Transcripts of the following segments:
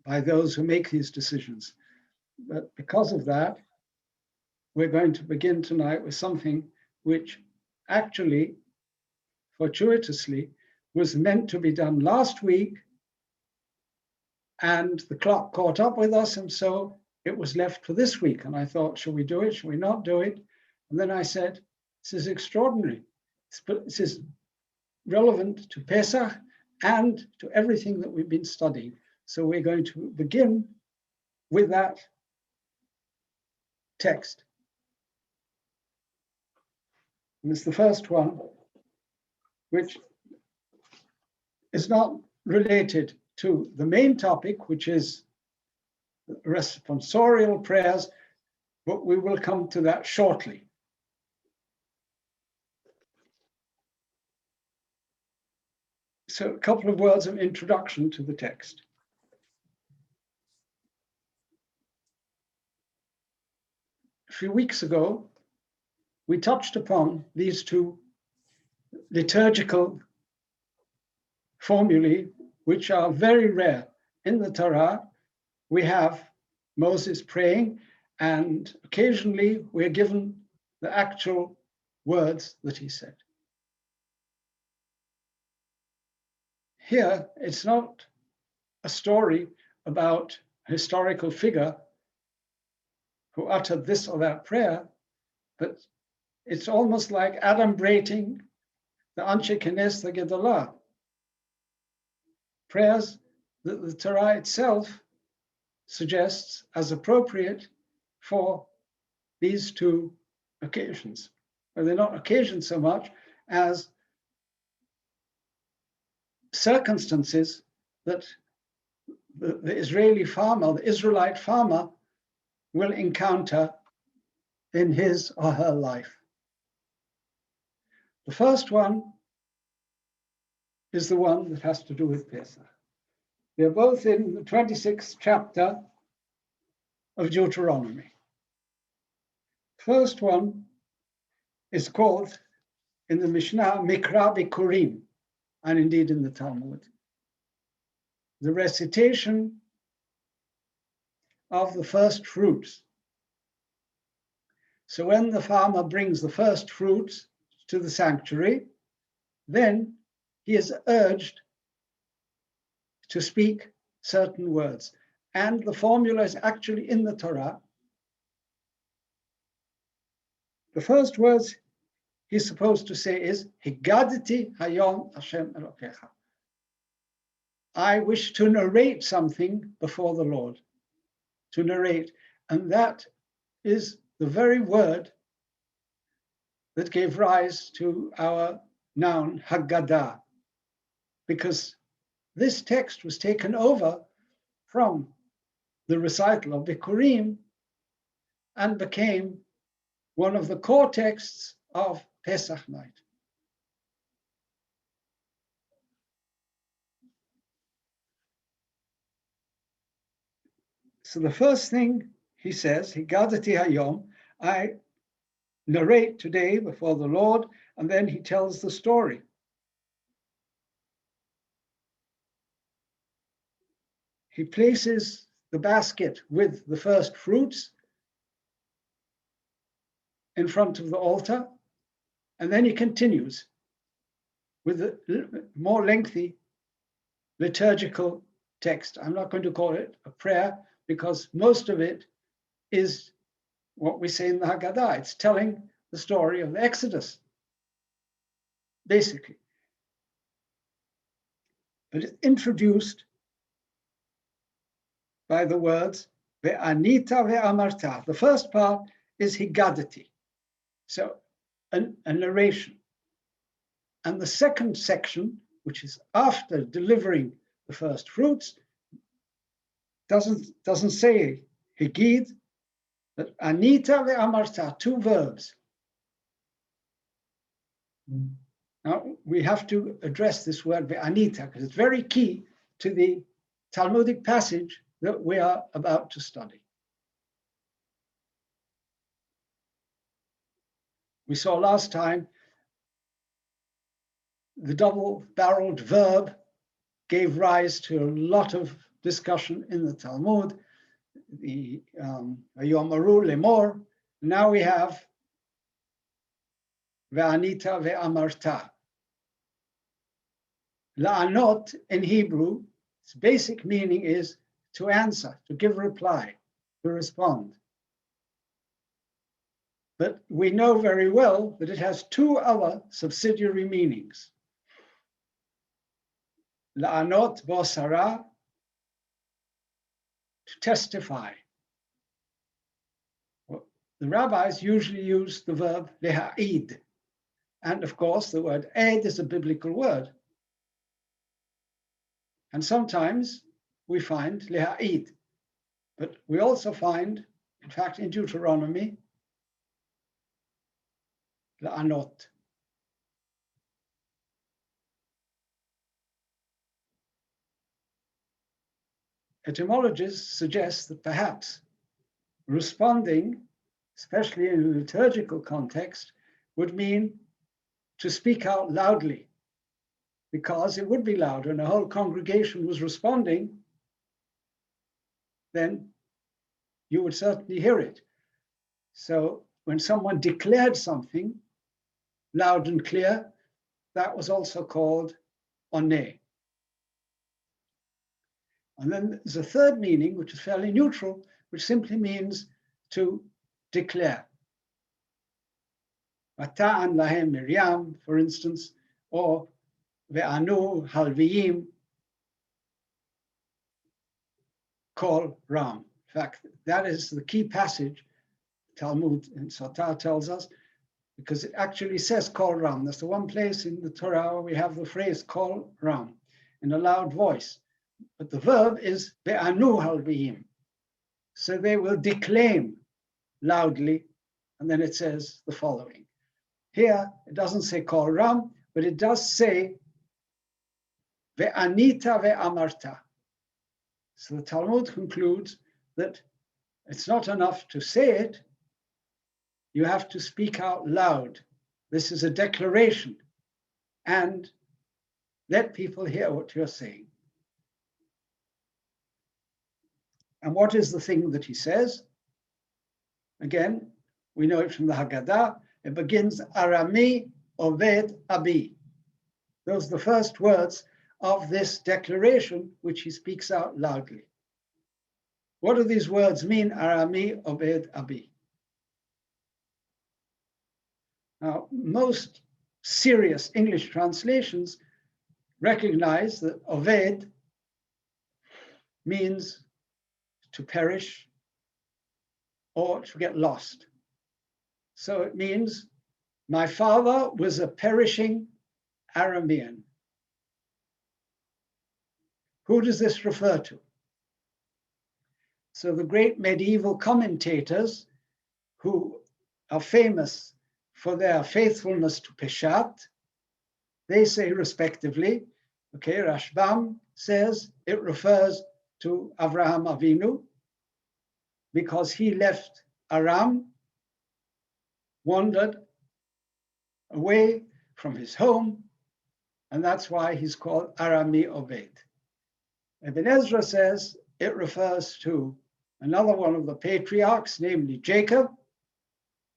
by those who make these decisions. But because of that, we're going to begin tonight with something which actually, fortuitously, was meant to be done last week, and the clock caught up with us, and so it was left for this week. And I thought, shall we do it? Shall we not do it? And then I said, this is extraordinary. This is relevant to Pesach and to everything that we've been studying. So we're going to begin with that text. And it's the first one, which is not related to the main topic, which is responsorial prayers, but we will come to that shortly. So a couple of words of introduction to the text. A few weeks ago, we touched upon these two liturgical formulae, which are very rare. In the Torah, we have Moses praying, and occasionally we're given the actual words that he said. Here, it's not a story about a historical figure who uttered this or that prayer, but it's almost like adumbrating the Anshe Kenes, the Gedalah, prayers that the Torah itself suggests as appropriate for these two occasions. Well, they're not occasions so much as circumstances that the Israeli farmer, the Israelite farmer, will encounter in his or her life. The first one is the one that has to do with Pesach. They're both in the 26th chapter of Deuteronomy. First one is called in the Mishnah Mikra Bikurim, and indeed in the Talmud, the recitation of the first fruits. So when the farmer brings the first fruits to the sanctuary, then he is urged to speak certain words. And the formula is actually in the Torah. The first words he's supposed to say is, Higadati hayom Hashem Elokecha. I wish to narrate something before the Lord. To narrate. And that is the very word that gave rise to our noun Haggadah, because this text was taken over from the recital of Bikurim and became one of the core texts of Pesach night. So the first thing he says, Higadati hayom, I narrate today before the Lord, and then he tells the story. He places the basket with the first fruits in front of the altar, and then he continues with a more lengthy liturgical text. I'm not going to call it a prayer because most of it is what we say in the Haggadah. It's telling the story of the Exodus, basically. But it's introduced by the words ve'anita ve'amarta. The first part is higadati, so a narration. And the second section, which is after delivering the first fruits, doesn't say higid, but anita ve'amarta, two verbs. Now we have to address this word ve'anita because it's very key to the Talmudic passage that we are about to study. We saw last time the double-barreled verb gave rise to a lot of discussion in the Talmud, the Yomaru Lemor. Now we have Ve'anita ve'amarta. La'anot in Hebrew, its basic meaning is to answer, to give reply, to respond. But we know very well that it has two other subsidiary meanings. La'anot bosara, to testify. Well, the rabbis usually use the verb leha'id. And of course, the word ed is a biblical word. And sometimes we find leha'id. But we also find, in fact, in Deuteronomy, la'anot. Etymologists suggest that perhaps responding, especially in a liturgical context, would mean to speak out loudly, because it would be loud when a whole congregation was responding, then you would certainly hear it. So when someone declared something loud and clear, that was also called oneh. And then there's a third meaning, which is fairly neutral, which simply means to declare. Vata'an lahem Miriam, for instance, or ve'anu halviyim, kol ram. In fact, that is the key passage Talmud in Sotah tells us, because it actually says kol ram. That's the one place in the Torah where we have the phrase kol ram in a loud voice. But the verb is ve'anu halviyim. So they will declaim loudly, and then it says the following. Here, it doesn't say kol ram, but it does say ve'anita ve'amarta. So the Talmud concludes that it's not enough to say it, you have to speak out loud. This is a declaration, and let people hear what you're saying. And what is the thing that he says? Again, we know it from the Haggadah. It begins, Arami Oved Abi. Those are the first words of this declaration, which he speaks out loudly. What do these words mean, Arami Oved Abi? Now, most serious English translations recognize that Oved means to perish or to get lost. So it means, my father was a perishing Aramean. Who does this refer to? So the great medieval commentators, who are famous for their faithfulness to Peshat, they say respectively, okay, Rashbam says it refers to Avraham Avinu, because he left Aram, wandered away from his home, and that's why he's called Arami Oved. Ibn Ezra says it refers to another one of the patriarchs, namely Jacob,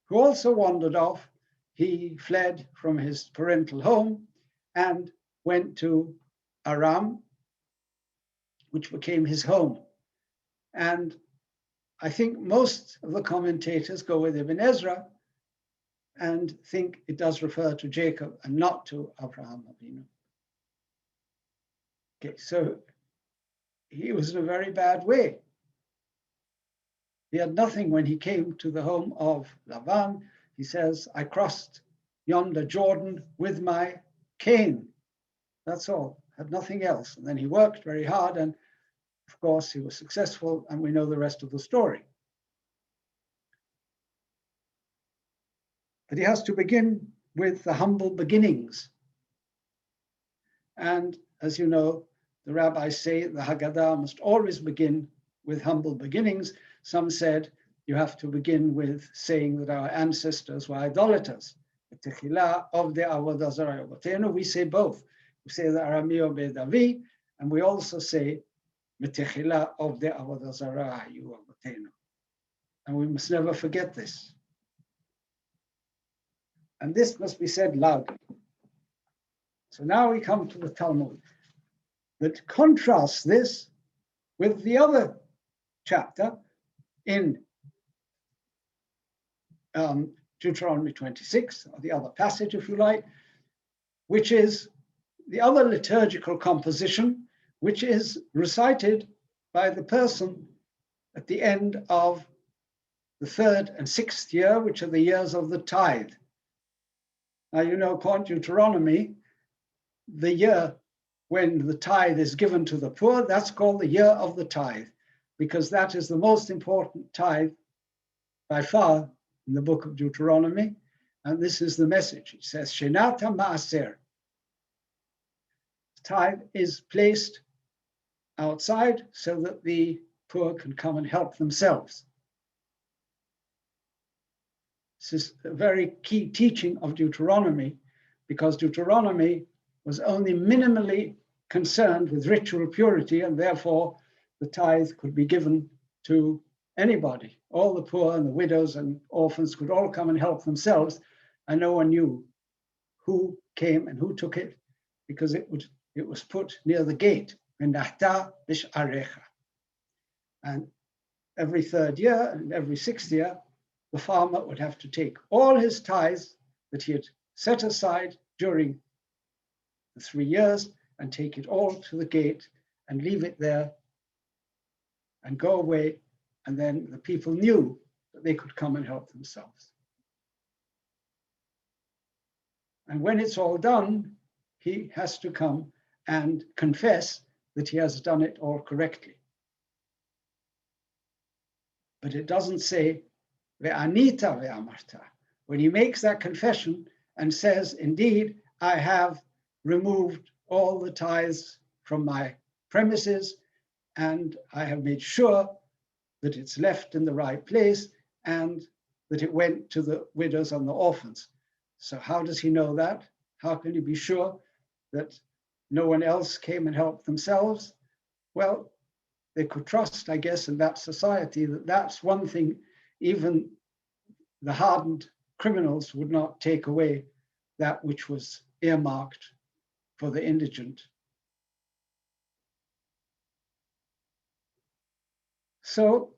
who also wandered off. He fled from his parental home and went to Aram, which became his home. And I think most of the commentators go with Ibn Ezra and think it does refer to Jacob and not to Avraham Avinu. Okay, so he was in a very bad way. He had nothing when he came to the home of Laban. He says, I crossed yonder Jordan with my cane. That's all, had nothing else. And then he worked very hard, and of course he was successful, and we know the rest of the story. But he has to begin with the humble beginnings. And as you know, the rabbis say the Haggadah must always begin with humble beginnings. Some said you have to begin with saying that our ancestors were idolaters. We say both. We say the Arami Oved Avi, and we also say Metechila of the Avodah Zarah hayu avotenu. And we must never forget this. And this must be said loudly. So now we come to the Talmud that contrasts this with the other chapter in Deuteronomy 26, or the other passage, if you like, which is the other liturgical composition, which is recited by the person at the end of the 3rd and 6th year, which are the years of the tithe. Now, you know, according to Deuteronomy, the year when the tithe is given to the poor, that's called the year of the tithe, because that is the most important tithe by far in the book of Deuteronomy. And this is the message. It says, Shenata Maaser. Tithe is placed outside so that the poor can come and help themselves. This is a very key teaching of Deuteronomy, because Deuteronomy was only minimally concerned with ritual purity, and therefore the tithe could be given to anybody. All the poor and the widows and orphans could all come and help themselves, and no one knew who came and who took it, because it was put near the gate. And every 3rd year and every 6th year, the farmer would have to take all his tithes that he had set aside during the 3 years and take it all to the gate and leave it there and go away. And then the people knew that they could come and help themselves. And when it's all done, he has to come and confess that he has done it all correctly. But it doesn't say, ve'anita ve'amarta. When he makes that confession and says, indeed, I have removed all the tithes from my premises, and I have made sure that it's left in the right place and that it went to the widows and the orphans. So how does he know that? How can he be sure that no one else came and helped themselves? Well, they could trust, I guess, in that society that that's one thing even the hardened criminals would not take away, that which was earmarked for the indigent. So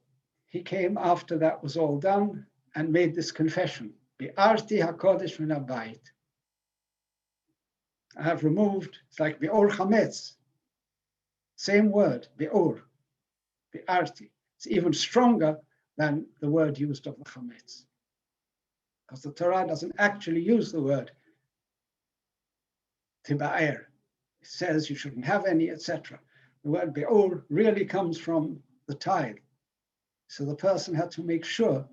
he came after that was all done and made this confession. Bi'arti hakodesh min habayit. I have removed, it's like bi'or chametz. Same word, bi'or, bi'arti. It's even stronger than the word used of the chametz, because the Torah doesn't actually use the word tiba'er. It says you shouldn't have any, etc. The word bi'or really comes from the tithe. So the person had to make sure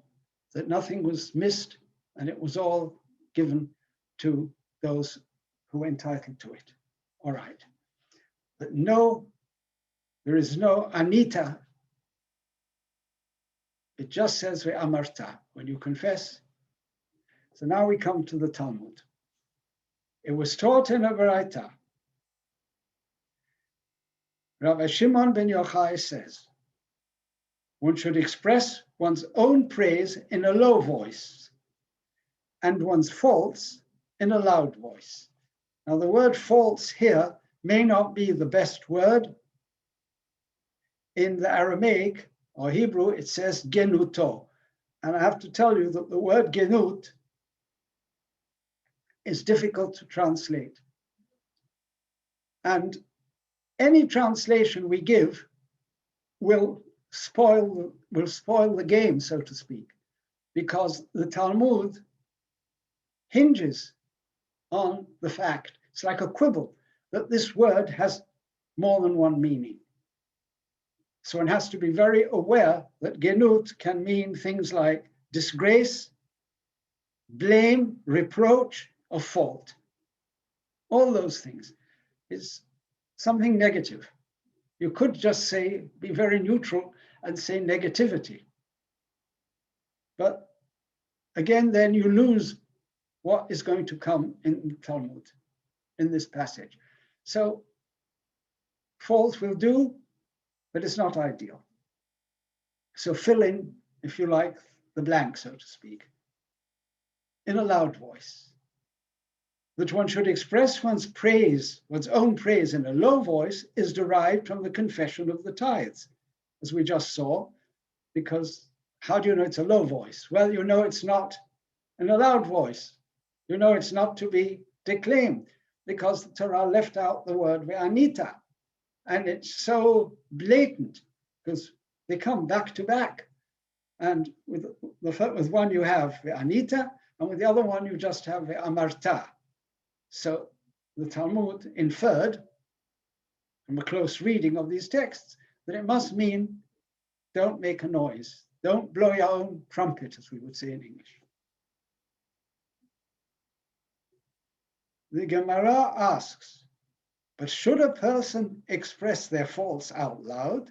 that nothing was missed and it was all given to those who were entitled to it. All right. But no, there is no anita. It just says ve'amarta, when you confess. So now we come to the Talmud. It was taught in a Baraita. Rabbi Shimon ben Yochai says, one should express one's own praise in a low voice and one's faults in a loud voice. Now the word faults here may not be the best word. In the Aramaic or Hebrew, it says genuto. And I have to tell you that the word genut is difficult to translate. And any translation we give will spoil the game, so to speak, because the Talmud hinges on the fact, it's like a quibble, that this word has more than one meaning. So one has to be very aware that genut can mean things like disgrace, blame, reproach, or fault. All those things is something negative. You could just say, be very neutral and say negativity. But again, then you lose what is going to come in the Talmud, in this passage. So fault will do, but it's not ideal. So fill in, if you like, the blank, so to speak, in a loud voice. That one should express one's own praise in a low voice is derived from the confession of the tithes, as we just saw, because how do you know it's a low voice? Well, you know it's not in a loud voice. You know it's not to be declaimed, because the Torah left out the word ve'anita, and it's so blatant, because they come back to back. And with one you have ve'anita, and with the other one you just have ve'amarta. So the Talmud inferred from a close reading of these texts that it must mean don't make a noise, don't blow your own trumpet, as we would say in English. The Gemara asks, but should a person express their faults out loud?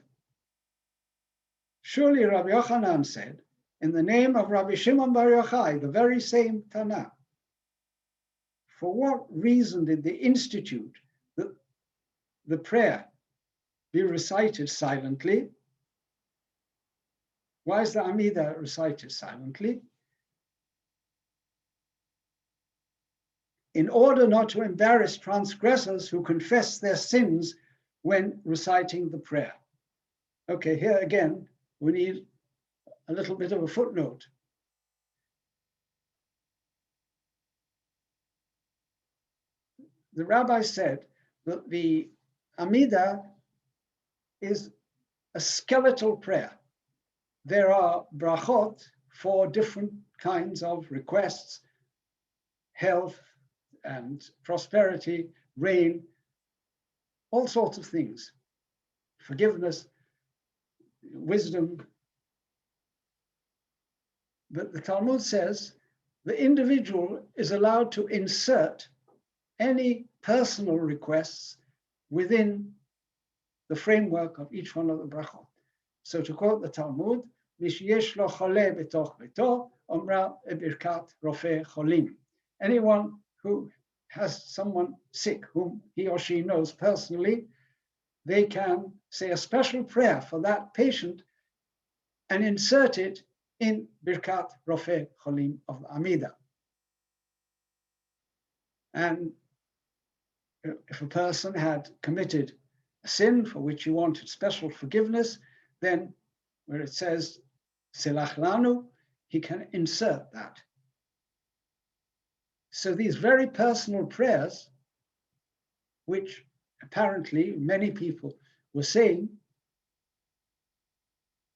Surely Rabbi Yochanan said, in the name of Rabbi Shimon Bar Yochai, the very same Tanna. For what reason did they institute that the prayer be recited silently? Why is the Amida recited silently? In order not to embarrass transgressors who confess their sins when reciting the prayer. Okay, here again, we need a little bit of a footnote. The rabbi said that the Amida is a skeletal prayer. There are brachot for different kinds of requests, health and prosperity, rain, all sorts of things, forgiveness, wisdom. But the Talmud says the individual is allowed to insert any personal requests within the framework of each one of the brachot. So to quote the Talmud, anyone who has someone sick whom he or she knows personally, they can say a special prayer for that patient and insert it in Birkat Rofeh Cholim of the Amida. And if a person had committed a sin for which he wanted special forgiveness, then where it says Selach Lanu, he can insert that. So these very personal prayers, which apparently many people were saying,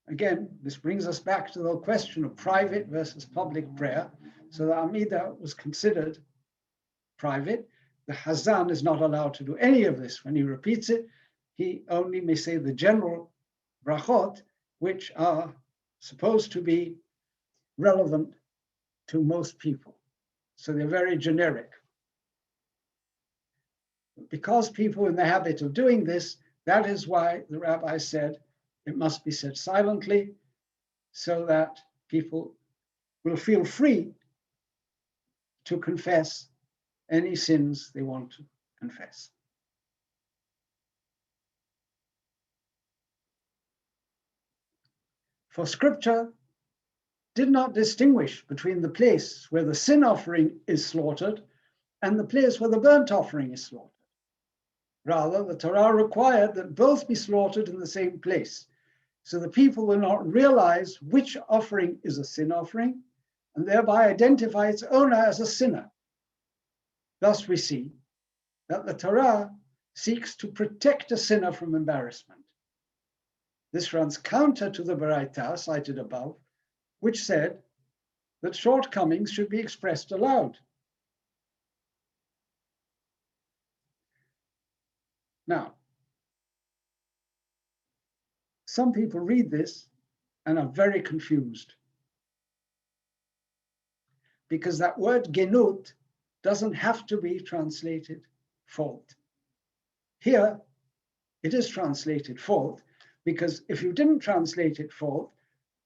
again, this brings us back to the question of private versus public prayer. So the Amida was considered private. The Hazan is not allowed to do any of this. When he repeats it, he only may say the general brachot, which are supposed to be relevant to most people. So they're very generic. Because people are in the habit of doing this, that is why the rabbi said it must be said silently so that people will feel free to confess any sins they want to confess. For scripture did not distinguish between the place where the sin offering is slaughtered and the place where the burnt offering is slaughtered. Rather, the Torah required that both be slaughtered in the same place, so the people will not realize which offering is a sin offering and thereby identify its owner as a sinner. Thus we see that the Torah seeks to protect a sinner from embarrassment. This runs counter to the Baraita cited above, which said that shortcomings should be expressed aloud. Now, some people read this and are very confused because that word genut doesn't have to be translated fault. Here, it is translated fault because if you didn't translate it fault,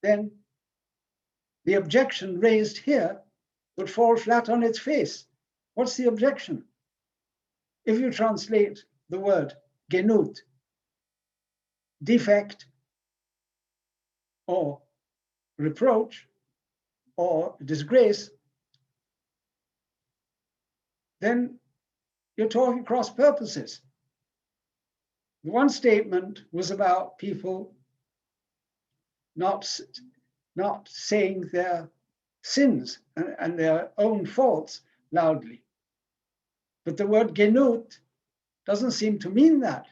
then the objection raised here would fall flat on its face. What's the objection? If you translate the word genut defect or reproach or disgrace, then you're talking cross purposes. The one statement was about people not saying their sins and their own faults loudly. But the word genut doesn't seem to mean that,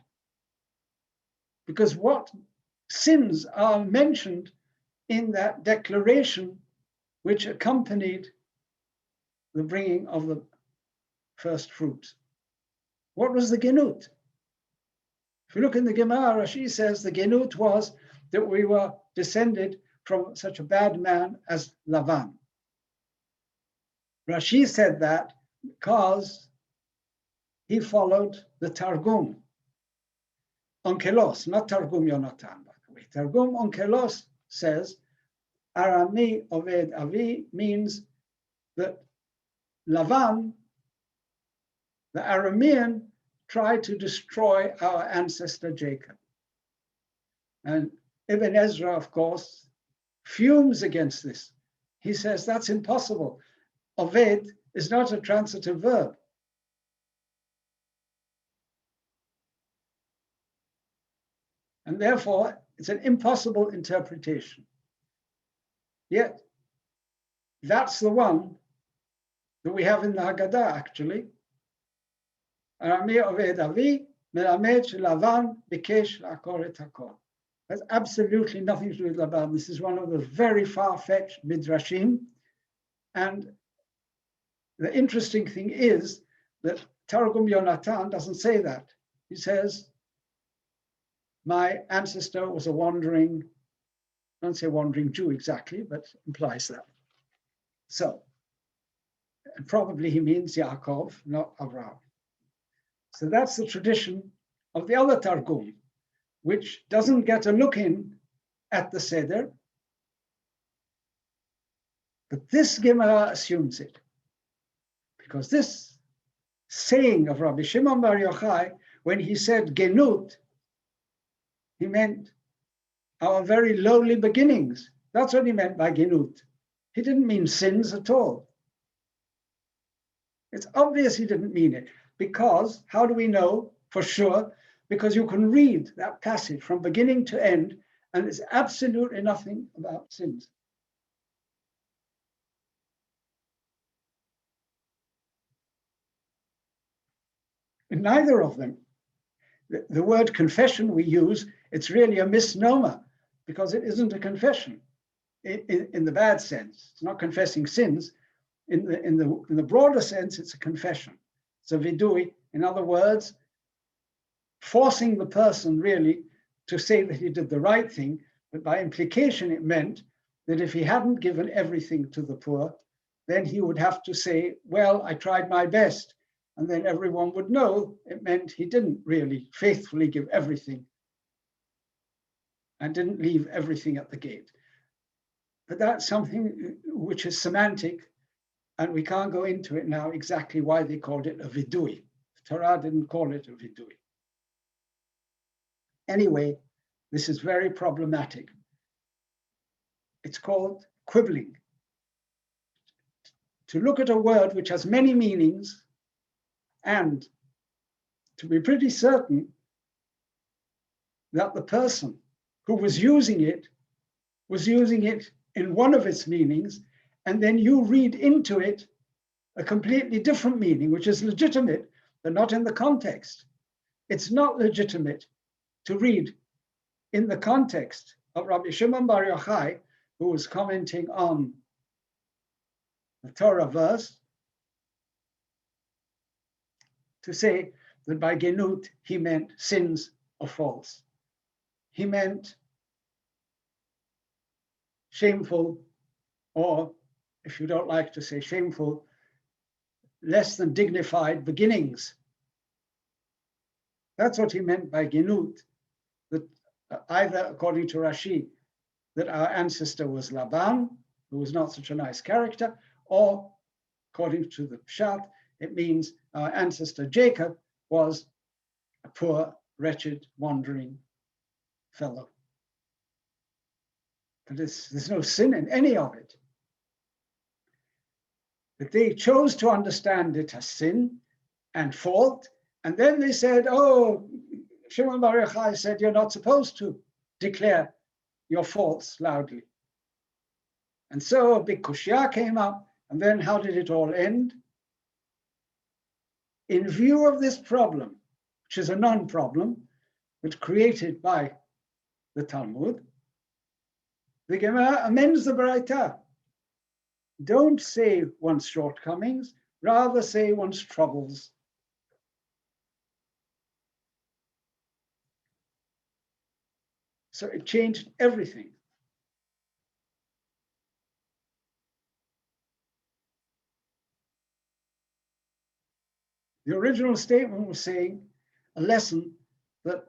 because what sins are mentioned in that declaration which accompanied the bringing of the first fruits? What was the genut? If you look in the Gemara, Rashi says the genut was that we were descended from such a bad man as Lavan. Rashi said that because he followed the Targum Onkelos, not Targum Yonatan, by the way. Targum Onkelos says Arami Oved Avi means that Lavan, the Aramean, tried to destroy our ancestor Jacob. And Ibn Ezra, of course, fumes against this. He says that's impossible. Oved is not a transitive verb. And therefore, it's an impossible interpretation. Yet, that's the one that we have in the Haggadah, actually. Arami Oved Avi, Melamed Lavan Bikesh Lakor et Hakol. Has absolutely nothing to do with Laban. This is one of the very far-fetched midrashim. And the interesting thing is that Targum Yonatan doesn't say that. He says, my ancestor was a wandering, I don't say wandering Jew exactly, but implies that. So, and probably he means Yaakov, not Avraham. So that's the tradition of the other Targum, which doesn't get a look in at the Seder, but this Gemara assumes it. Because this saying of Rabbi Shimon Bar Yochai, when he said genut, he meant our very lowly beginnings. That's what he meant by genut. He didn't mean sins at all. It's obvious he didn't mean it, because how do we know for sure? Because you can read that passage from beginning to end, and it's absolutely nothing about sins. In neither of them. The word confession we use, it's really a misnomer, because it isn't a confession in the bad sense. It's not confessing sins. In the broader sense, it's a confession. It's a vidui. In other words, forcing the person really to say that he did the right thing, but by implication it meant that if he hadn't given everything to the poor, then he would have to say, well, I tried my best. And then everyone would know it meant he didn't really faithfully give everything and didn't leave everything at the gate. But that's something which is semantic, and we can't go into it now exactly why they called it a vidui. Torah didn't call it a vidui. Anyway, this is very problematic. It's called quibbling. To look at a word which has many meanings and to be pretty certain that the person who was using it in one of its meanings, and then you read into it a completely different meaning, which is legitimate, but not in the context. It's not legitimate to read in the context of Rabbi Shimon Bar Yochai, who was commenting on the Torah verse, to say that by genut he meant sins or faults. He meant shameful, or if you don't like to say shameful, less than dignified beginnings. That's what he meant by genut, that either according to Rashi, that our ancestor was Laban, who was not such a nice character, or according to the Pshat, it means our ancestor Jacob was a poor, wretched, wandering fellow. But there's no sin in any of it. But they chose to understand it as sin and fault, and then they said, oh, Shimon Bar Yochai said, you're not supposed to declare your faults loudly. And so a big kushya came up, and then how did it all end? In view of this problem, which is a non-problem, but created by the Talmud, the Gemara amends the Baraita. Don't say one's shortcomings, rather say one's troubles. So it changed everything. The original statement was saying a lesson that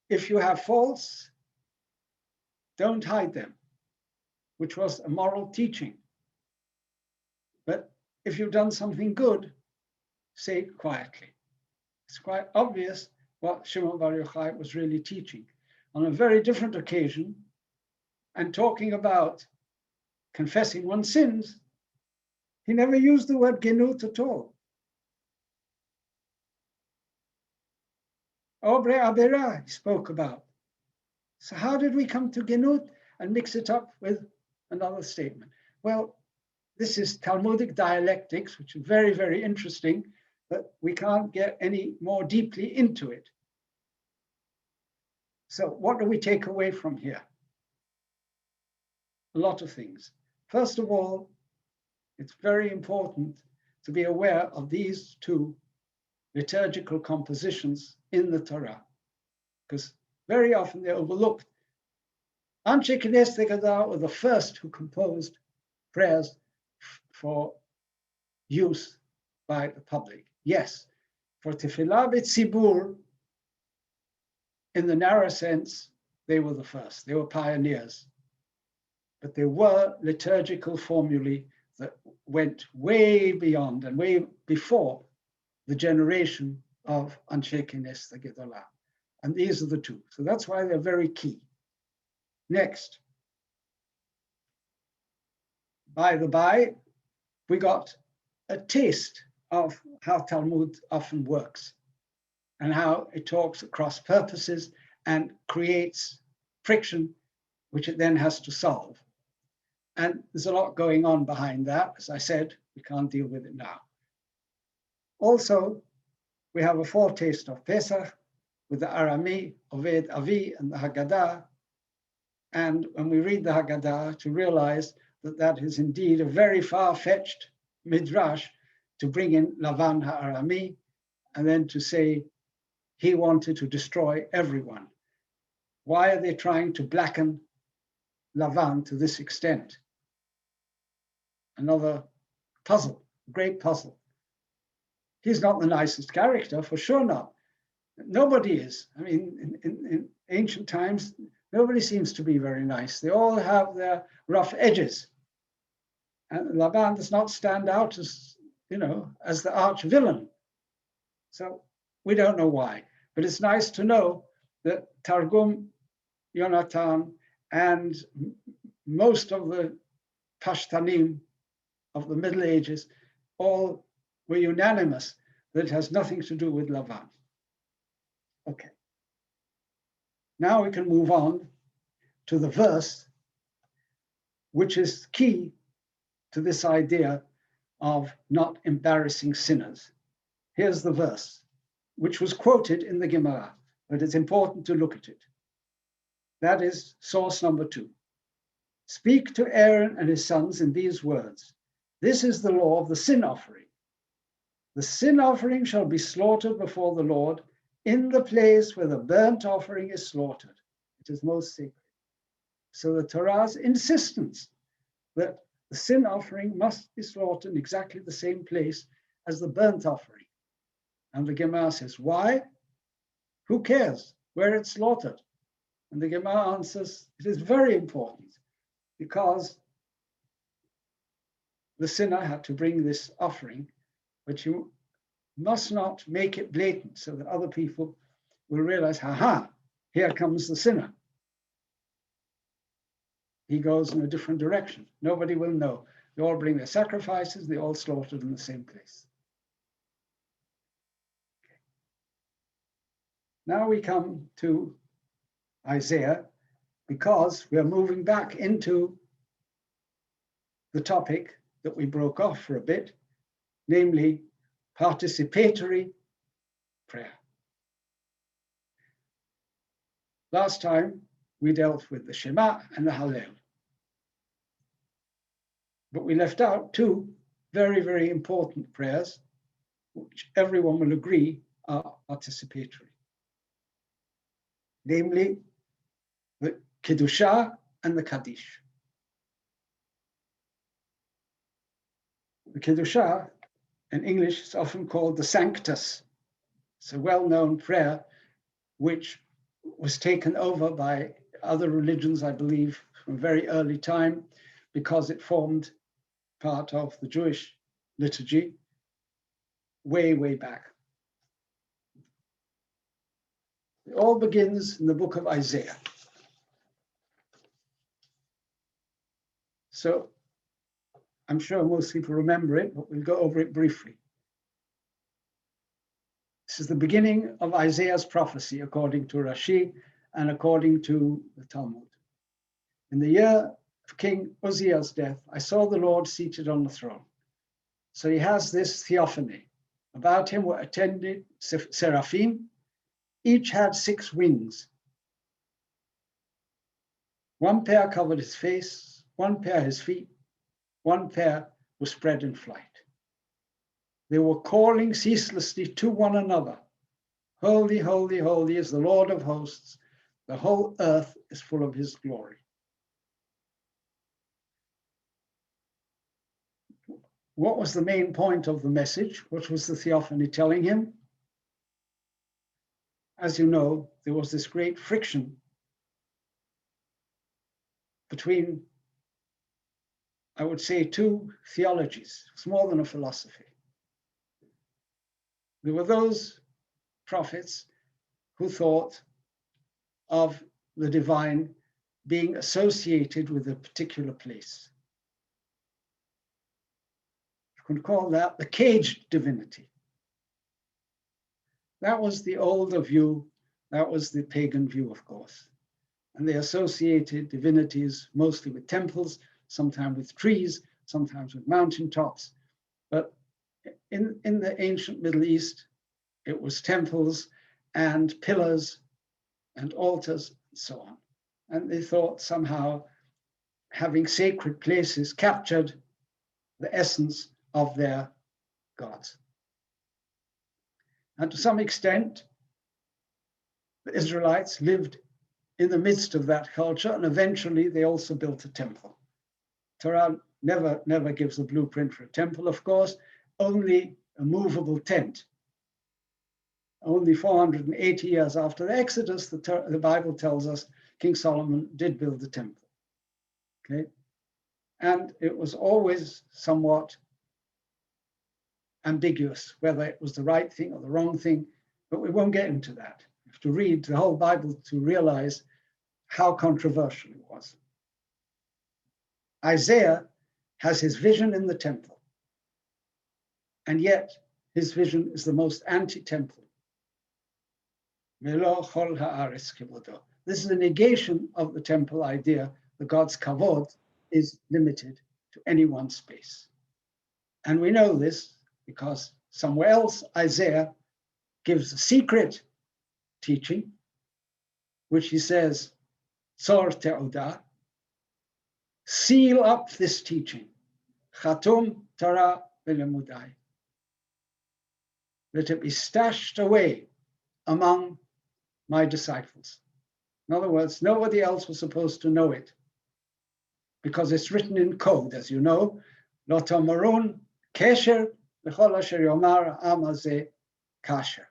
if you have faults, don't hide them, which was a moral teaching. But if you've done something good, say it quietly. It's quite obvious what Shimon Bar Yochai was really teaching. On a very different occasion, and talking about confessing one's sins, he never used the word genut at all. Obre Abera, he spoke about. So how did we come to genut and mix it up with another statement? Well, this is Talmudic dialectics, which is very, very interesting, but we can't get any more deeply into it. So what do we take away from here? A lot of things. First of all, it's very important to be aware of these two liturgical compositions in the Torah, because very often they're overlooked. Anshe Knesset Gadol were the first who composed prayers for use by the public. Yes, for Tefillah B'Tzibur, in the narrow sense, they were the first. They were pioneers. But there were liturgical formulae that went way beyond and way before the generation of Anshe Knesset Gedolah. And these are the two. So that's why they're very key. Next, by the by, we got a taste of how Talmud often works and how it talks across purposes and creates friction, which it then has to solve. And there's a lot going on behind that. As I said, we can't deal with it now. Also, we have a foretaste of Pesach with the Arami, Oved Avi, and the Haggadah. And when we read the Haggadah, to realize that that is indeed a very far-fetched midrash to bring in Lavan HaArami, and then to say he wanted to destroy everyone. Why are they trying to blacken Lavan to this extent? Another puzzle, great puzzle. He's not the nicest character, for sure not. Nobody is. I mean, in ancient times, nobody seems to be very nice. They all have their rough edges. And Laban does not stand out as, as the arch villain. So we don't know why. But it's nice to know that Targum, Yonatan, and most of the Pashtanim of the Middle Ages all were unanimous that it has nothing to do with Lavan. Okay. Now we can move on to the verse, which is key to this idea of not embarrassing sinners. Here's the verse, which was quoted in the Gemara, but it's important to look at it. That is source number 2. Speak to Aaron and his sons in these words. This is the law of the sin offering. The sin offering shall be slaughtered before the Lord in the place where the burnt offering is slaughtered. It is most sacred. So the Torah's insistence that the sin offering must be slaughtered in exactly the same place as the burnt offering. And the Gemara says, why? Who cares where it's slaughtered? And the Gemara answers, it is very important because the sinner had to bring this offering, but you must not make it blatant so that other people will realize, ha, here comes the sinner. He goes in a different direction. Nobody will know. They all bring their sacrifices, they all slaughtered in the same place. Okay. Now we come to Isaiah, because we are moving back into the topic that we broke off for a bit, namely participatory prayer. Last time we dealt with the Shema and the Hallel. But we left out two very, very important prayers, which everyone will agree are participatory. Namely, the Kedushah and the Kaddish. The Kedushah, in English, is often called the Sanctus. It's a well-known prayer which was taken over by other religions, I believe, from a very early time, because it formed part of the Jewish liturgy way, way back. It all begins in the book of Isaiah. So I'm sure most people remember it, but we'll go over it briefly. This is the beginning of Isaiah's prophecy, according to Rashi and according to the Talmud. In the year of King Uzziah's death, I saw the Lord seated on the throne. So he has this theophany. About him were attended seraphim. Each had 6 wings. One pair covered his face, one pair his feet, one pair was spread in flight. They were calling ceaselessly to one another. Holy, holy, holy is the Lord of hosts. The whole earth is full of his glory. What was the main point of the message? What was the theophany telling him? As you know, there was this great friction between, I would say, 2 theologies. It's more than a philosophy. There were those prophets who thought of the divine being associated with a particular place. You can call that the caged divinity. That was the older view. That was the pagan view, of course. And they associated divinities mostly with temples, sometimes with trees, sometimes with mountaintops. But in the ancient Middle East, it was temples and pillars and altars and so on. And they thought somehow having sacred places captured the essence of their gods. And to some extent, the Israelites lived in the midst of that culture, and eventually they also built a temple. Torah never gives a blueprint for a temple, of course, only a movable tent. Only 480 years after the Exodus, the Bible tells us King Solomon did build the temple. Okay? And it was always somewhat ambiguous whether it was the right thing or the wrong thing, but we won't get into that. You have to read the whole Bible to realize how controversial it was. Isaiah has his vision in the temple, and yet his vision is the most anti-temple. This is a negation of the temple idea that God's kavod is limited to any one space. And we know this because somewhere else Isaiah gives a secret teaching, which he says, Tzor Te'udah, seal up this teaching, Chatum Torah V'Lemudai. Let it be stashed away among my disciples. In other words, nobody else was supposed to know it, because it's written in code, as you know, Lo tomarun kesher l'chol asher yomar ha'am hazeh kasher.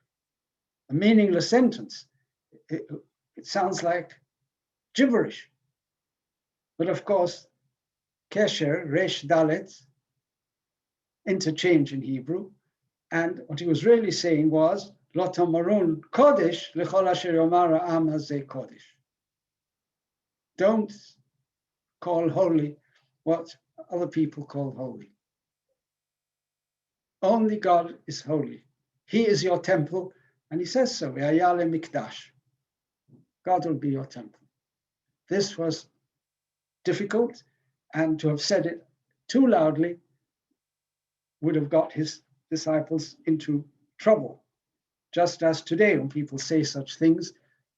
A meaningless sentence. It sounds like gibberish. But of course, kesher, resh dalet, interchange in Hebrew. And what he was really saying was, Lo tamarun kodesh lechol asher yomar ha'am hazeh kodesh. Don't call holy what other people call holy. Only God is holy. He is your temple, and he says so. V'hayale mikdash. God will be your temple. This was difficult, and to have said it too loudly would have got his disciples into trouble. Just as today, when people say such things,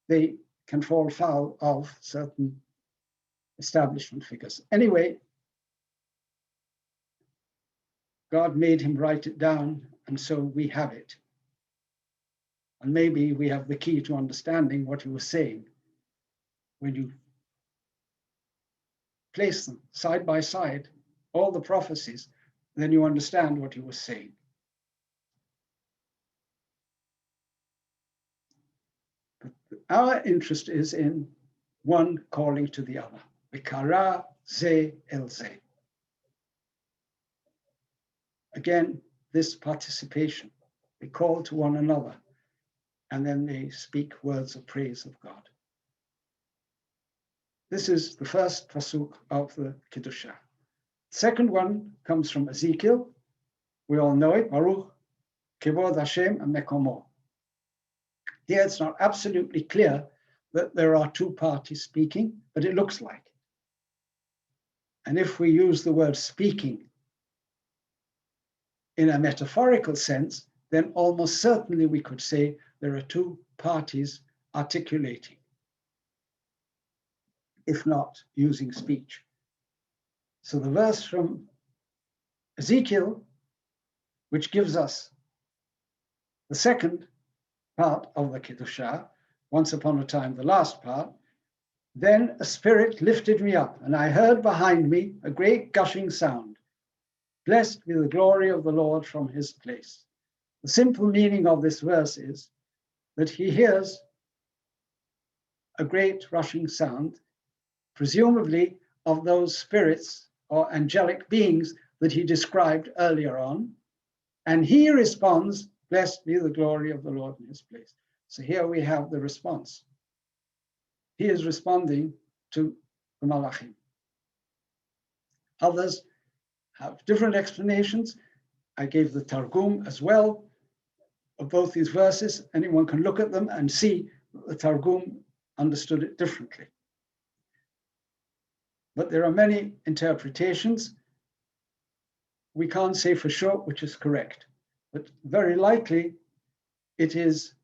they can fall foul of certain establishment figures. Anyway, God made him write it down, and so we have it. And maybe we have the key to understanding what he was saying. When you place them side by side, all the prophecies, then you understand what he was saying. But our interest is in one calling to the other. V'kara ze el ze. Again, this participation. They call to one another, and then they speak words of praise of God. This is the first pasuk of the Kiddushah. Second one comes from Ezekiel. We all know it. Baruch kivod Hashem and mekomo. Here it's not absolutely clear that there are two parties speaking, but it looks like it. And if we use the word speaking in a metaphorical sense, then almost certainly we could say there are two parties articulating, if not using speech. So the verse from Ezekiel, which gives us the second part of the Kiddushah, once upon a time, the last part, then a spirit lifted me up, and I heard behind me a great gushing sound. Blessed be the glory of the Lord from his place. The simple meaning of this verse is that he hears a great rushing sound, presumably of those spirits or angelic beings that he described earlier on, and he responds, blessed be the glory of the Lord in his place. So here we have the response. He is responding to the Malachim. Others have different explanations. I gave the Targum as well of both these verses. Anyone can look at them and see that the Targum understood it differently. But there are many interpretations. We can't say for sure which is correct, but very likely it is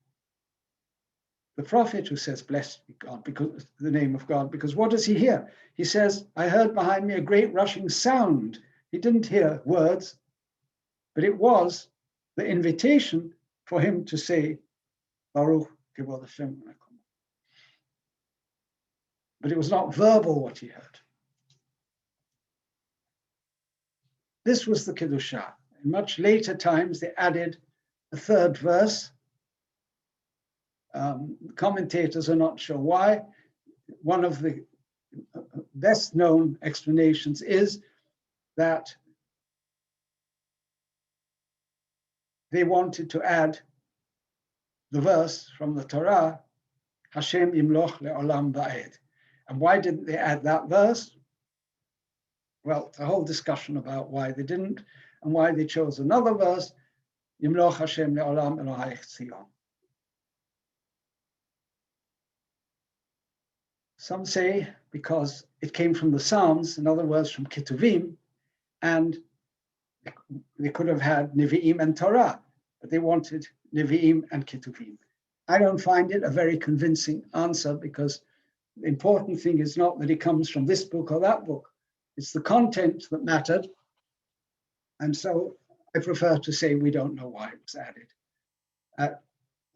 the prophet who says, blessed be God, because the name of God, because what does he hear? He says, I heard behind me a great rushing sound. He didn't hear words, but it was the invitation for him to say, Baruch Kivod Hashem. But it was not verbal what he heard. This was the Kiddushah. In much later times, they added a third verse. Commentators are not sure why. One of the best known explanations is that they wanted to add the verse from the Torah, Hashem imloch le'olam va'ed. And why didn't they add that verse? Well, it's a whole discussion about why they didn't and why they chose another verse, Yimloch Hashem le'olam Elohayich Tzion. Some say because it came from the Psalms, in other words, from Ketuvim, and they could have had Nevi'im and Torah, but they wanted Nevi'im and Ketuvim. I don't find it a very convincing answer, because the important thing is not that it comes from this book or that book. It's the content that mattered. And so I prefer to say we don't know why it was added at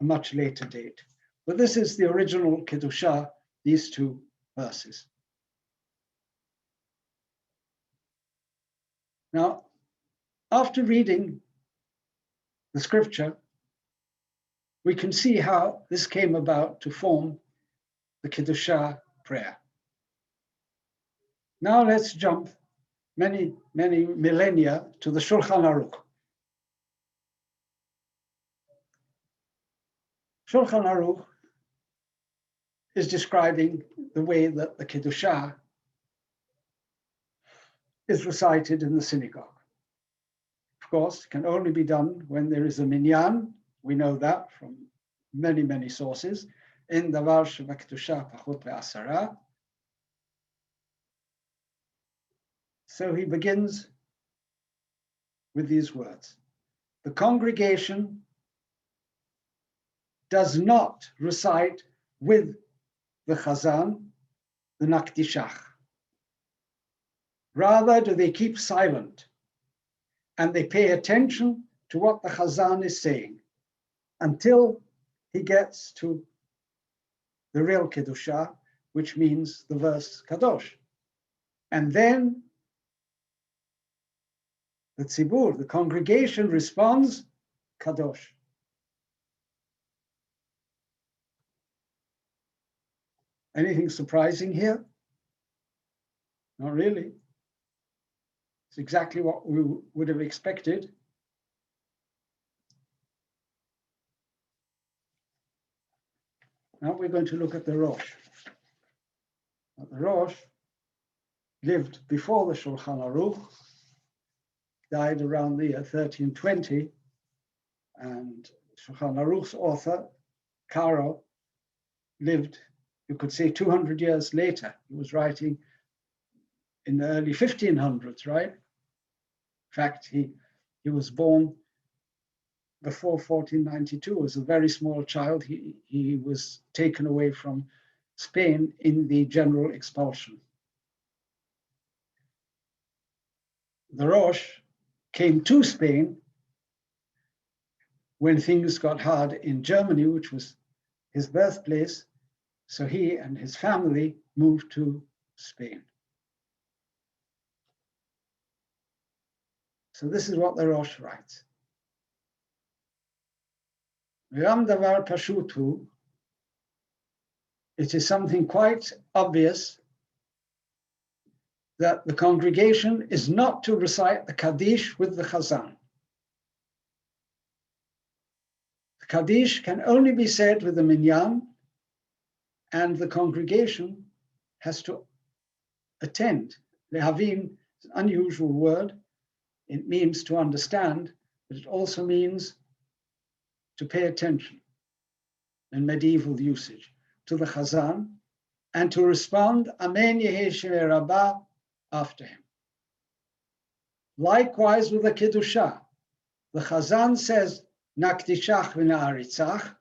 a much later date. But this is the original Kiddushah, these two verses. Now, after reading the scripture, we can see how this came about to form the Kiddushah prayer. Now let's jump many millennia to the Shulchan Aruch. Shulchan Aruch is describing the way that the Kiddushah is recited in the synagogue. Of course, it can only be done when there is a minyan. We know that from many, many sources. In Davar Shebakdusha Pachut Ve'asara. So he begins with these words. The congregation does not recite with the Chazan, the Nakdishach. Rather, do they keep silent and they pay attention to what the Chazan is saying until he gets to the real Kedusha, which means the verse Kadosh. And then the Tzibur, the congregation, responds Kadosh. Anything surprising here? Not really. It's exactly what we would have expected. Now we're going to look at the Rosh. Now, the Rosh lived before the Shulchan Aruch, died around the year 1320, and Shulchan Aruch's author, Karo, lived, you could say, 200 years later. He was writing in the early 1500s, right? In fact, he was born before 1492 as a very small child. He was taken away from Spain in the general expulsion. The Rosh came to Spain when things got hard in Germany, which was his birthplace. So he and his family moved to Spain. So this is what the Rosh writes. V'yam davar pashut hu, it is something quite obvious that the congregation is not to recite the Kaddish with the Chazan. The Kaddish can only be said with the minyan, and the congregation has to attend. Lehavin is an unusual word. It means to understand, but it also means to pay attention in medieval usage to the Chazan and to respond, Amen Yehei Shemei Rabbah, after him. Likewise with the Kiddushah, the Chazan says, Nakdishach v'na'aritzach,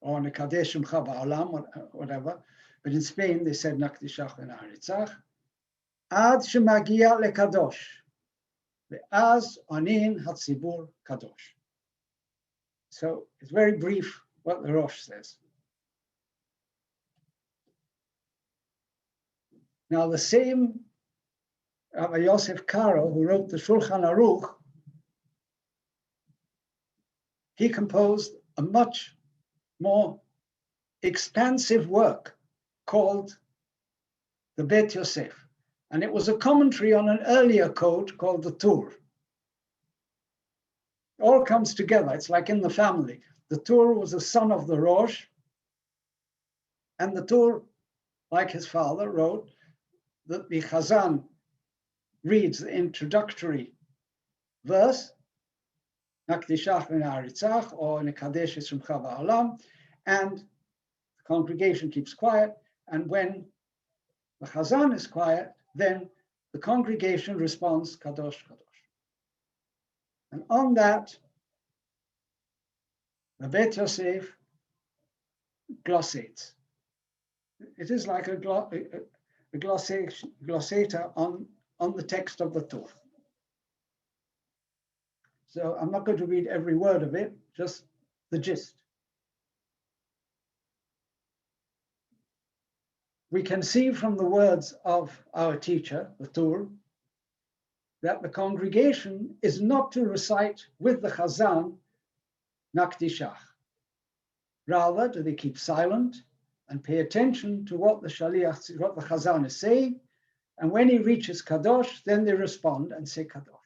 or Nekadesh Shemcha ba'olam, whatever, but in Spain they said Nakdishach v'na'aritzach, Ad shemagia lekadosh, ve'az onin hatzibur kadosh. So it's very brief what the Rosh says. Now the same Rabbi Yosef Karo, who wrote the Shulchan Aruch, he composed a much more expansive work called the Bet Yosef. And it was a commentary on an earlier code called the Torah. It all comes together. It's like in the family. The Torah was a son of the Rosh, and the Torah, like his father, wrote that the Chazan reads the introductory verse, Nakdishach v'na'aritzach, or Nekadesh Shemcha ba'olam, and the congregation keeps quiet, and when the Chazan is quiet, then the congregation responds, Kadosh, Kadosh. And on that, the Bet Yosef glossates. It is like a glossator on the text of the Torah. So I'm not going to read every word of it, just the gist. We can see from the words of our teacher, the Torah, that the congregation is not to recite with the Chazan Nakdishach. Rather, do they keep silent and pay attention to what the Shaliach, what the Chazan is saying, and when he reaches Kadosh, then they respond and say Kadosh.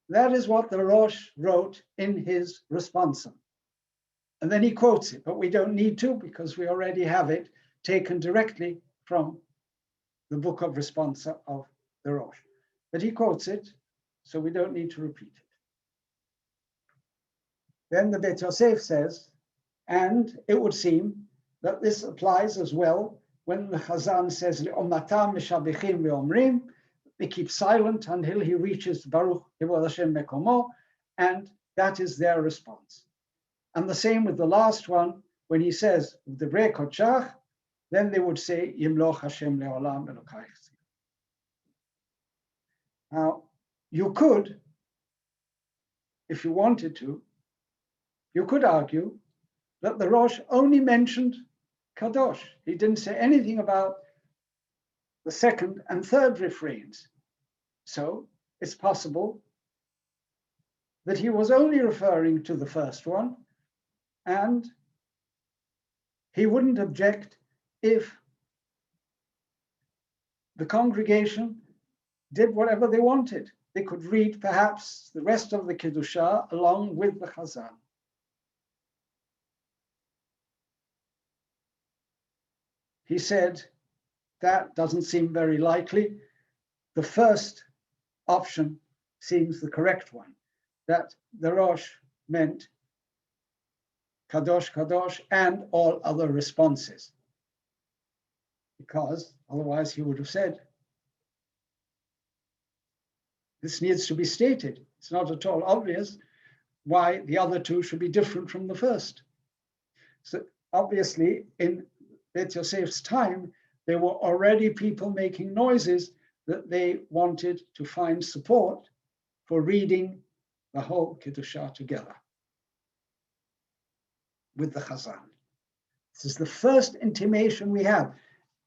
That is what the Rosh wrote in his responsum. And then he quotes it, but we don't need to because we already have it taken directly from the book of responsa of the Rosh. But he quotes it, so we don't need to repeat it. Then the Bet Yosef says, and it would seem that this applies as well when the Chazan says, "Le'omatam mishabechim ve'omrim," they keep silent until he reaches Baruch Kivod Hashem Mekomo, and that is their response. And the same with the last one, when he says, "Devrei Kodshach," then they would say, "Yimloch Hashem le'olam Elokayich." Now, you could, if you wanted to, you could argue that the Rosh only mentioned Kadosh. He didn't say anything about the second and third refrains. So it's possible that he was only referring to the first one, and he wouldn't object if the congregation did whatever they wanted. They could read perhaps the rest of the Kedusha along with the Chazan. He said, that doesn't seem very likely. The first option seems the correct one, that the Rosh meant Kadosh, Kadosh, and all other responses. Because otherwise he would have said, this needs to be stated. It's not at all obvious why the other two should be different from the first. So obviously in Bet Yosef's time, there were already people making noises that they wanted to find support for reading the whole Kedusha together with the Chazan. This is the first intimation we have.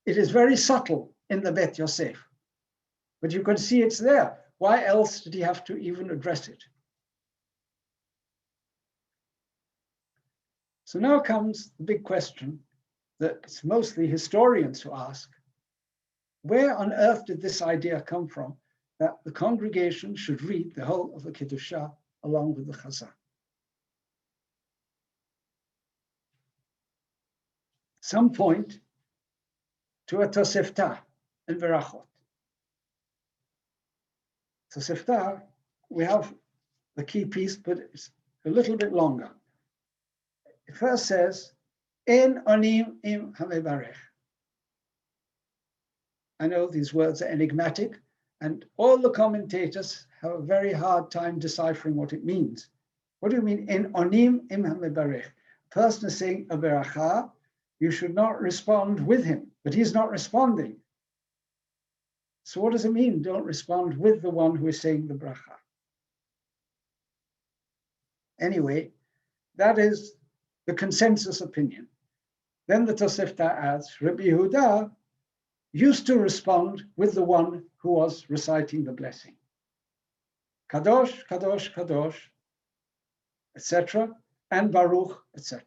It is very subtle in the Bet Yosef, but you can see it's there. Why else did he have to even address it? So now comes the big question that it's mostly historians who ask, where on earth did this idea come from that the congregation should read the whole of the Kedusha along with the Chazan? Some point to a Tosefta in Berachot. Tosefta, we have the key piece, but it's a little bit longer. It first says, En onim im hamebarech. I know these words are enigmatic, and all the commentators have a very hard time deciphering what it means. What do you mean, En onim im hamebarech? A person is saying a beracha, you should not respond with him, but he's not responding. So what does it mean? Don't respond with the one who is saying the bracha. Anyway, that is the consensus opinion. Then the Tosefta adds, Rabbi Yehuda used to respond with the one who was reciting the blessing. Kadosh, Kadosh, Kadosh, etc., and Baruch, etc.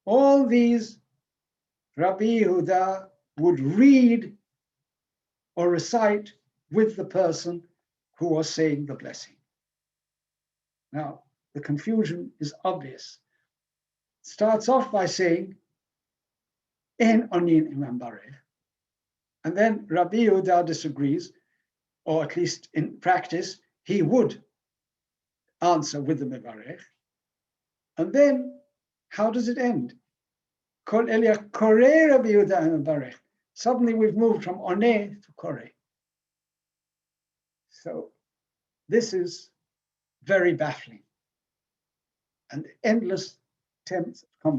All these Rabbi Yehuda would read or recite with the person who was saying the blessing. Now, the confusion is obvious. It starts off by saying, En onin imam barech. And then Rabbi Yehuda disagrees, or at least in practice, he would answer with the mevarech. And then, how does it end? Kol Eliach Kore Rabbi Yehuda imam barech. Suddenly we've moved from Oneh to Kore. So this is very baffling and endless attempts at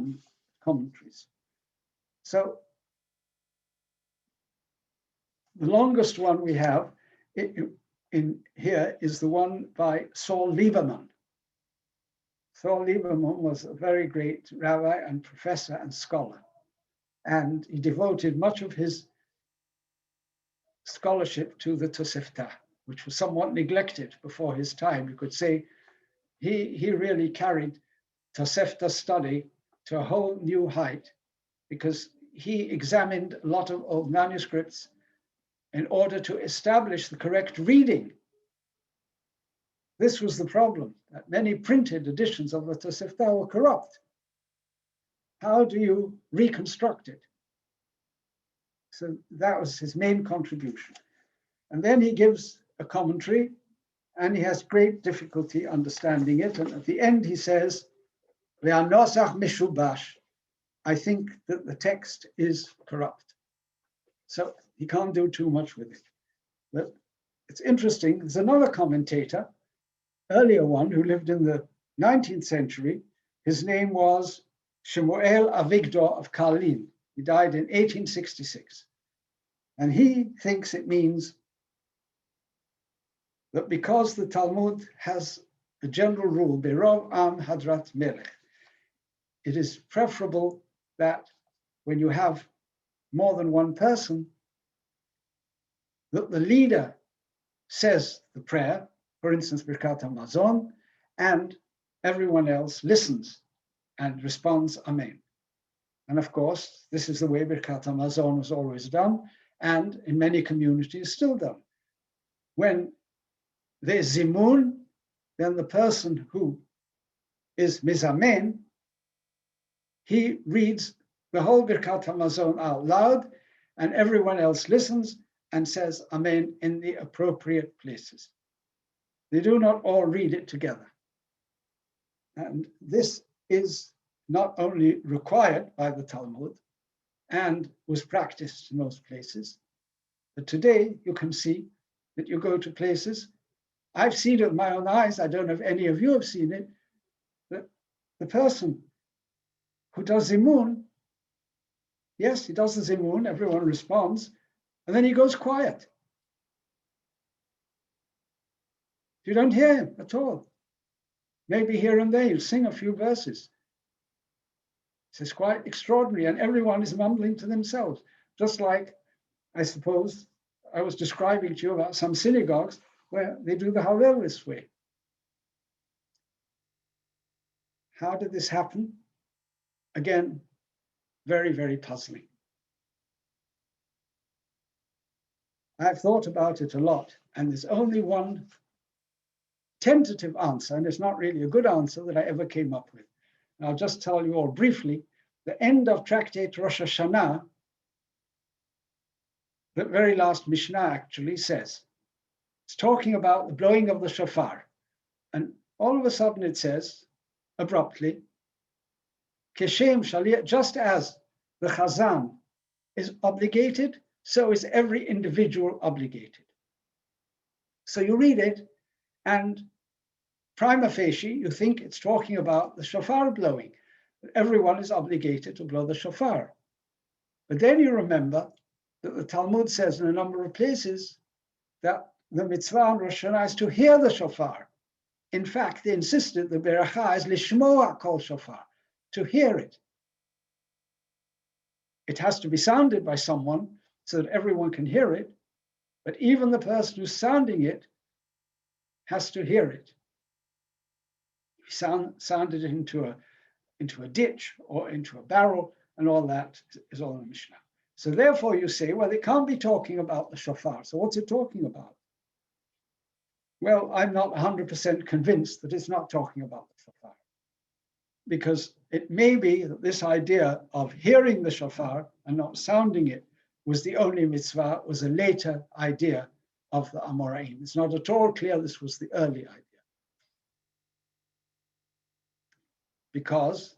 commentaries. So the longest one we have in here is the one by Saul Lieberman. Saul Lieberman was a very great rabbi and professor and scholar, and he devoted much of his scholarship to the Tosefta, which was somewhat neglected before his time. You could say he really carried Tosefta study to a whole new height, because he examined a lot of old manuscripts in order to establish the correct reading This was the problem, that many printed editions of the Tosefta were corrupt. How do you reconstruct it? So that was his main contribution. And then he gives a commentary, and he has great difficulty understanding it. And at the end he says, "Ve'anosach mishubash." I think that the text is corrupt. So he can't do too much with it. But it's interesting, there's another commentator, earlier one, who lived in the 19th century. His name was Shemuel Avigdor of Karlin. He died in 1866. And he thinks it means that because the Talmud has a general rule, Berov Am Hadrat Melech, it is preferable that when you have more than one person, that the leader says the prayer, for instance, Birkat HaMazon, and everyone else listens and responds Amen. And of course, this is the way Birkat HaMazon was always done, and in many communities still done. When there's Zimun, then the person who is Mizamen, he reads the whole Birkat HaMazon out loud, and everyone else listens and says Amen in the appropriate places. They do not all read it together. And this is not only required by the Talmud and was practiced in those places, but today you can see that you go to places, I've seen it with my own eyes, I don't know if any of you have seen it, that the person who does Zimun, yes, he does the Zimun, everyone responds, and then he goes quiet. You don't hear him at all. Maybe here and there you sing a few verses. It's quite extraordinary, and everyone is mumbling to themselves, just like, I suppose, I was describing to you about some synagogues where they do the Hallel this way. How did this happen? Again, very, very puzzling. I've thought about it a lot, and there's only one tentative answer, and it's not really a good answer that I ever came up with. And I'll just tell you all briefly, the end of tractate Rosh Hashanah, the very last Mishnah actually says, it's talking about the blowing of the shofar. And all of a sudden it says, abruptly, Keshem Shaliach, just as the Chazan is obligated, so is every individual obligated. So you read it, and prima facie, you think it's talking about the shofar blowing. Everyone is obligated to blow the shofar. But then you remember that the Talmud says in a number of places that the mitzvah on Rosh Hashanah is to hear the shofar. In fact, they insisted the beracha is lishmoa kol shofar, to hear it. It has to be sounded by someone so that everyone can hear it, but even the person who's sounding it has to hear it. If you sounded it into a ditch or into a barrel, and all that is all in the Mishnah. So therefore you say, well, it can't be talking about the shofar. So what's it talking about? Well, I'm not 100% convinced that it's not talking about the shofar, because it may be that this idea of hearing the shofar and not sounding it was the only mitzvah, was a later idea of the Amoraim. It's not at all clear this was the early idea. Because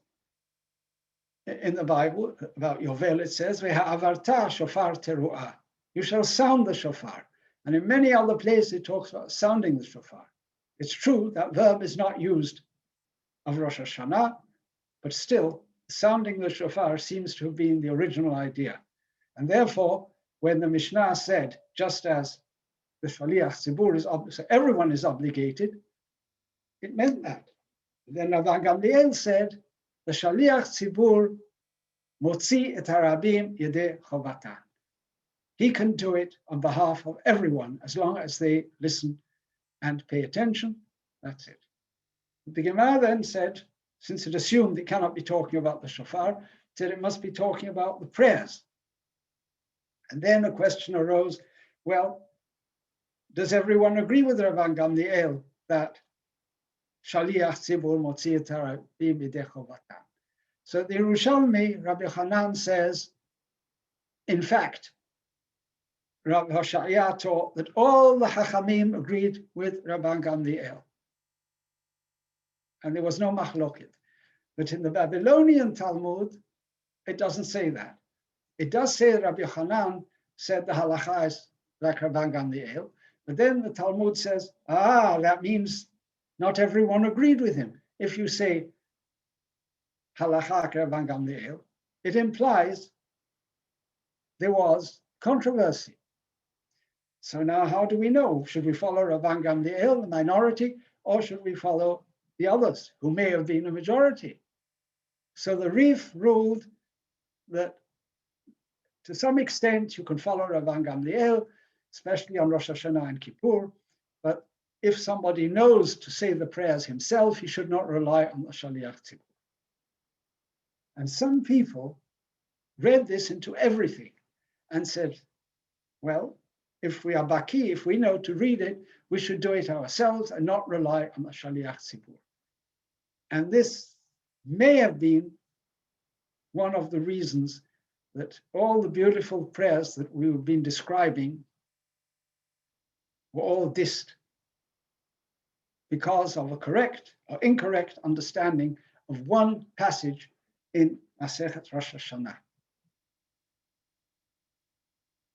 in the Bible, about Yovel, it says, Ve'ha'avarta shofar teruah. You shall sound the shofar. And in many other places, it talks about sounding the shofar. It's true that verb is not used of Rosh Hashanah, but still, sounding the shofar seems to have been the original idea. And therefore, when the Mishnah said, just as the Shaliach Tzibur is obligated, everyone is obligated, it meant that. Then Rabban Gamliel said, the Shaliach Tzibur motzi et harabim yedei chovatan. He can do it on behalf of everyone as long as they listen and pay attention. That's it. The Gemara then said, since it assumed it cannot be talking about the shofar, it said it must be talking about the prayers. And then a question arose, well, does everyone agree with Rabban Gamliel that Shaliach Tzibur Motzi et Harabim Bidei Chovatam. So the Yerushalmi, Rabbi Hanan says, in fact, Rabbi Hoshaya taught that all the Chachamim agreed with Rabban Gamliel. And there was no machloket. But in the Babylonian Talmud, it doesn't say that. It does say that Rabbi Hanan said the halacha is like Rabban Gamliel, but then the Talmud says, that means not everyone agreed with him. If you say halacha Rabban Gamliel, it implies there was controversy. So now how do we know? Should we follow Rabban Gamliel, the minority, or should we follow the others who may have been a majority? So the Rif ruled that to some extent you can follow Rabban Gamliel, especially on Rosh Hashanah and Kippur, but if somebody knows to say the prayers himself, he should not rely on the Shaliach Tzibur. And some people read this into everything and said, well, if we are baki, if we know to read it, we should do it ourselves and not rely on the Shaliach Tzibur. And this may have been one of the reasons that all the beautiful prayers that we've been describing were all dissed because of a correct or incorrect understanding of one passage in Masechet Rosh Hashanah.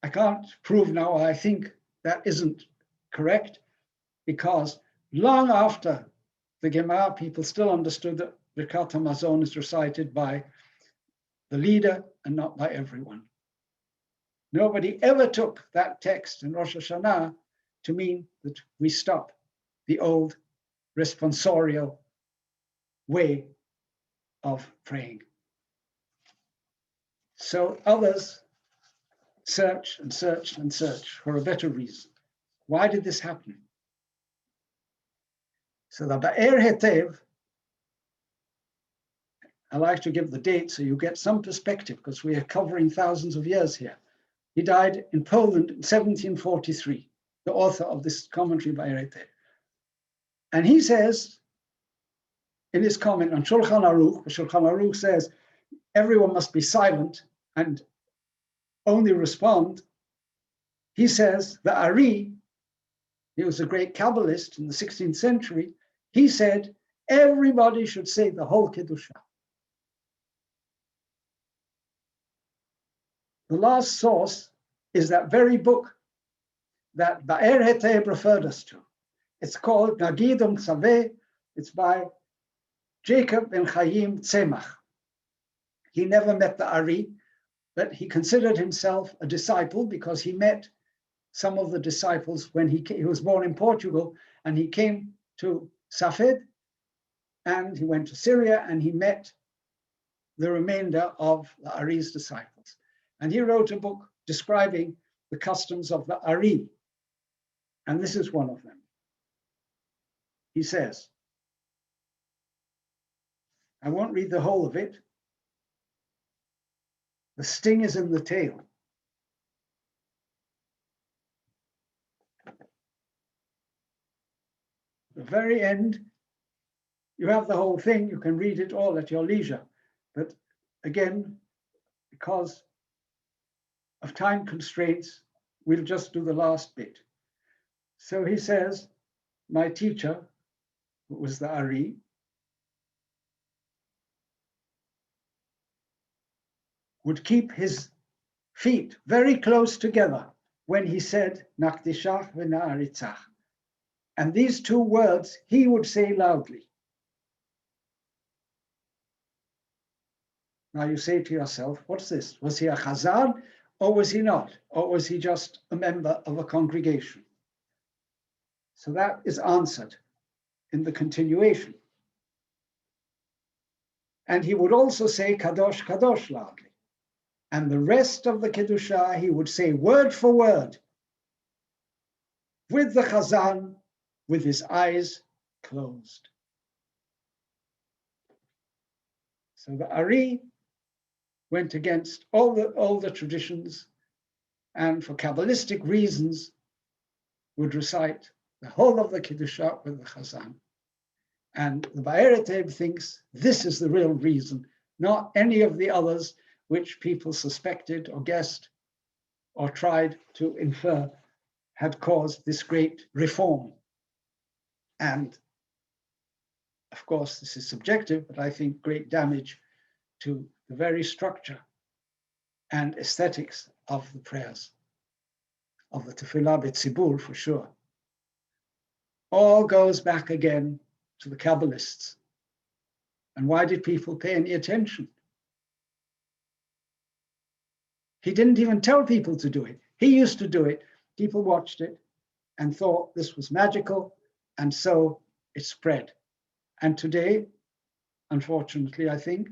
I can't prove now, I think that isn't correct, because long after the Gemara, people still understood that Birkat HaMazon is recited by the leader and not by everyone. Nobody ever took that text in Rosh Hashanah to mean that we stop the old responsorial way of praying. So others search and search and search for a better reason. Why did this happen? So the Ba'er Hetev, I like to give the date so you get some perspective, because we are covering thousands of years here. He died in Poland in 1743, the author of this commentary by Hetev. And he says, in his comment on Shulchan Aruch says, everyone must be silent and only respond. He says, the Ari, he was a great Kabbalist in the 16th century, he said, everybody should say the whole Kedusha. The last source is that very book that Ba'er Hetev referred us to. It's called Nagid Tzaveh. It's by Jacob ben Chaim Tzemach. He never met the Ari, but he considered himself a disciple because he met some of the disciples when he was born in Portugal, and he came to Safed, and he went to Syria, and he met the remainder of the Ari's disciples. And he wrote a book describing the customs of the Ari. And this is one of them. He says, I won't read the whole of it. The sting is in the tail. The very end, you have the whole thing. You can read it all at your leisure. But again, because of time constraints, we'll just do the last bit. So he says, my teacher, who was the Ari, would keep his feet very close together when he said, Nakdishach v'na'aritzach. And these two words he would say loudly. Now you say to yourself, what's this? Was he a chazan or was he not? Or was he just a member of a congregation? So that is answered in the continuation. And he would also say Kadosh, Kadosh loudly. And the rest of the Kedusha he would say word for word with the chazan, with his eyes closed. So the Ari went against all the traditions, and for Kabbalistic reasons would recite the whole of the Kedusha with the chazan. And the Ba'er Teib thinks this is the real reason, not any of the others which people suspected or guessed or tried to infer had caused this great reform. And of course, this is subjective, but I think great damage to the very structure and aesthetics of the prayers, of the Tefillah B'Tzibur for sure. All goes back again to the Kabbalists. And why did people pay any attention? He didn't even tell people to do it. He used to do it. People watched it and thought this was magical, and so it spread. And today, unfortunately, I think,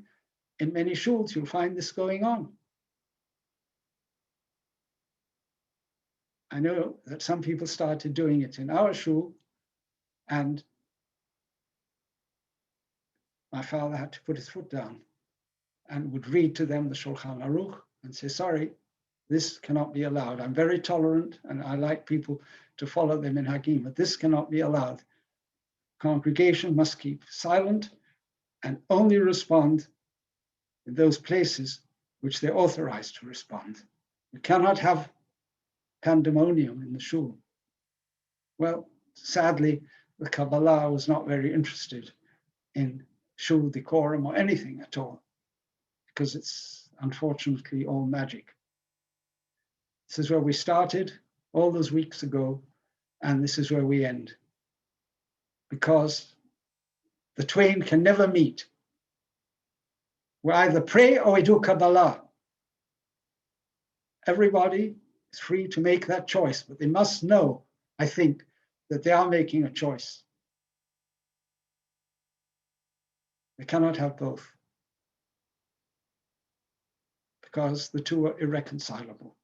in many shuls, you'll find this going on. I know that some people started doing it in our shul, and my father had to put his foot down and would read to them the Shulchan Aruch and say, sorry, this cannot be allowed. I'm very tolerant and I like people to follow them in Hagim, but this cannot be allowed. Congregation must keep silent and only respond in those places which they're authorized to respond. You cannot have pandemonium in the shul. Well, sadly, the Kabbalah was not very interested in shul decorum or anything at all, because it's unfortunately all magic. This is where we started all those weeks ago, and this is where we end. Because the twain can never meet. We either pray or we do Kabbalah. Everybody is free to make that choice, but they must know, I think, that they are making a choice. They cannot have both, because the two are irreconcilable.